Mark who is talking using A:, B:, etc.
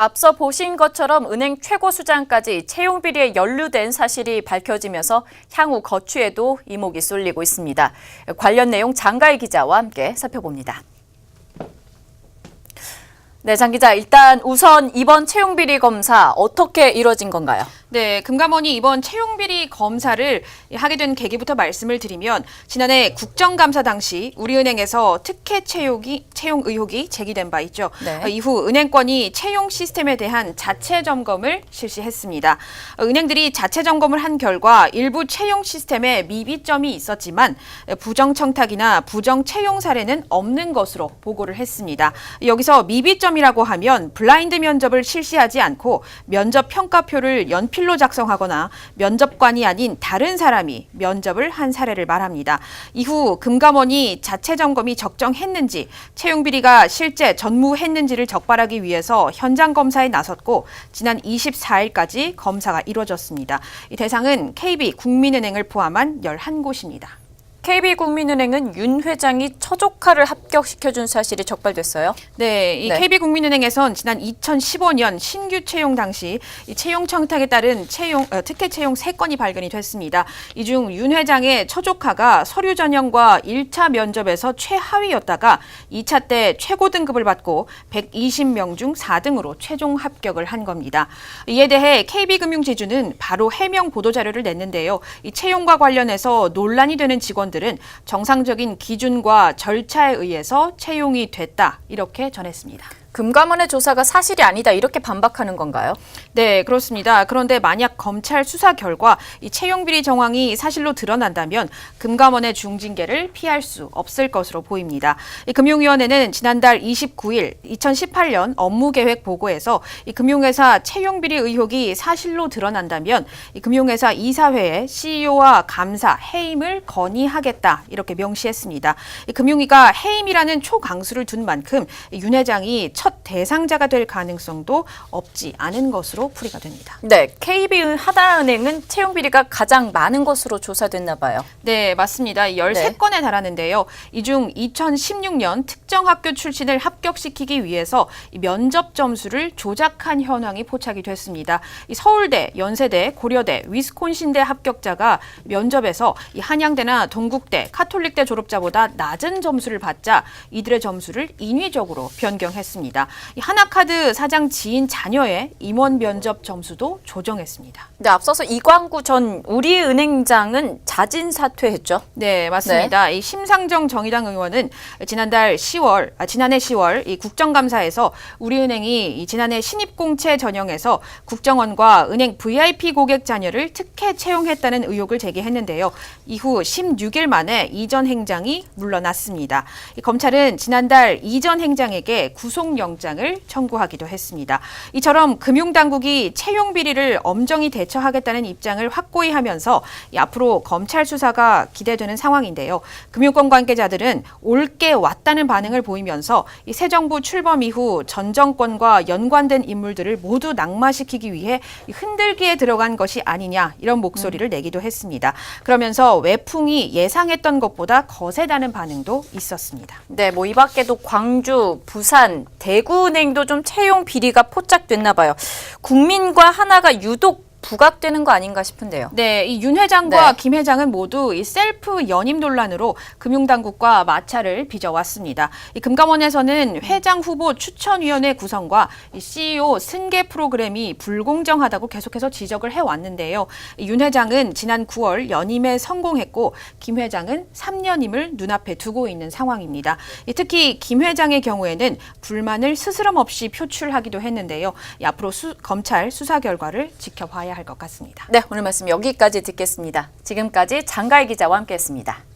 A: 앞서 보신 것처럼 은행 최고수장까지 채용 비리에 연루된 사실이 밝혀지면서 향후 거취에도 이목이 쏠리고 있습니다. 관련 내용 장가희 기자와 함께 살펴봅니다. 네, 장 기자, 일단 우선 이번 채용 비리 검사 어떻게 이뤄진 건가요?
B: 네, 금감원이 이번 채용비리 검사를 하게 된 계기부터 말씀을 드리면 지난해 국정감사 당시 우리은행에서 특혜 채용 의혹이 제기된 바 있죠.
A: 네.
B: 이후 은행권이 채용 시스템에 대한 자체 점검을 실시했습니다. 은행들이 자체 점검을 한 결과 일부 채용 시스템에 미비점이 있었지만 부정 청탁이나 부정 채용 사례는 없는 것으로 보고를 했습니다. 여기서 미비점이라고 하면 블라인드 면접을 실시하지 않고 면접 평가표를 연필로 작성하거나 면접관이 아닌 다른 사람이 면접을 한 사례를 말합니다. 이후 금감원이 자체 점검이 적정했는지, 채용 비리가 실제 전무했는지를 적발하기 위해서 현장 검사에 나섰고 지난 24일까지 검사가 이루어졌습니다. 이 대상은 KB국민은행을 포함한 11곳입니다.
A: KB국민은행은 윤 회장이 처조카를 합격시켜준 사실이 적발됐어요.
B: 네, 이 KB국민은행에선 지난 2015년 신규 채용 당시 이 채용 청탁에 따른 특혜 채용 3건이 발견이 됐습니다. 이 중 윤 회장의 처조카가 서류 전형과 1차 면접에서 최하위였다가 2차 때 최고 등급을 받고 120명 중 4등으로 최종 합격을 한 겁니다. 이에 대해 KB금융지주는 바로 해명 보도자료를 냈는데요. 이 채용과 관련해서 논란이 되는 직원들은 정상적인 기준과 절차에 의해서 채용이 됐다, 이렇게 전했습니다.
A: 금감원의 조사가 사실이 아니다 이렇게 반박하는 건가요?
B: 네, 그렇습니다. 그런데 만약 검찰 수사 결과 이 채용 비리 정황이 사실로 드러난다면 금감원의 중징계를 피할 수 없을 것으로 보입니다. 이 금융위원회는 지난달 29일 2018년 업무계획 보고에서 이 금융회사 채용 비리 의혹이 사실로 드러난다면 이 금융회사 이사회에 CEO와 감사, 해임을 건의하겠다, 이렇게 명시했습니다. 이 금융위가 해임이라는 초강수를 둔 만큼 윤 회장이 첫 대상자가 될 가능성도 없지 않은 것으로 풀이가 됩니다.
A: 네, KB 하나은행은 채용 비리가 가장 많은 것으로 조사됐나 봐요.
B: 네, 맞습니다. 13건에 달하는데요. 이 중 2016년 특정 학교 출신을 합격시키기 위해서 이 면접 점수를 조작한 현황이 포착이 됐습니다. 이 서울대, 연세대, 고려대, 위스콘신대 합격자가 면접에서 이 한양대나 동국대, 카톨릭대 졸업자보다 낮은 점수를 받자 이들의 점수를 인위적으로 변경했습니다. 이 하나카드 사장 지인 자녀의 임원 면접 점수도 조정했습니다.
A: 네, 앞서서 이광구 전 우리은행장은 자진 사퇴했죠.
B: 네, 맞습니다. 이 심상정 정의당 의원은 지난해 10월 이 국정감사에서 우리은행이 지난해 신입공채 전형에서 국정원과 은행 VIP 고객 자녀를 특혜 채용했다는 의혹을 제기했는데요. 이후 16일 만에 이 전 행장이 물러났습니다. 검찰은 지난달 이 전 행장에게 구속영장을 청구하기도 했습니다. 이처럼 금융당국이 채용 비리를 엄정히 대처하겠다는 입장을 확고히 하면서 앞으로 검찰 수사가 기대되는 상황인데요. 금융권 관계자들은 옳게 왔다는 반응을 보이면서 새 정부 출범 이후 전 정권과 연관된 인물들을 모두 낙마시키기 위해 흔들기에 들어간 것이 아니냐, 이런 목소리를 내기도 했습니다. 그러면서 외풍이 예상했던 것보다 거세다는 반응도 있었습니다.
A: 네, 이 밖에도 광주, 부산, 대구은행도 좀 채용 비리가 포착됐나 봐요. 국민과 하나가 유독 부각되는 거 아닌가 싶은데요.
B: 네, 이 윤 회장과 김 회장은 모두 이 셀프 연임 논란으로 금융당국과 마찰을 빚어왔습니다. 이 금감원에서는 회장 후보 추천위원회 구성과 이 CEO 승계 프로그램이 불공정하다고 계속해서 지적을 해왔는데요. 윤 회장은 지난 9월 연임에 성공했고 김 회장은 3년임을 눈앞에 두고 있는 상황입니다. 특히 김 회장의 경우에는 불만을 스스럼 없이 표출하기도 했는데요. 앞으로 검찰 수사 결과를 지켜봐야 할 것 같습니다.
A: 네, 오늘 말씀 여기까지 듣겠습니다. 지금까지 장가희 기자와 함께했습니다.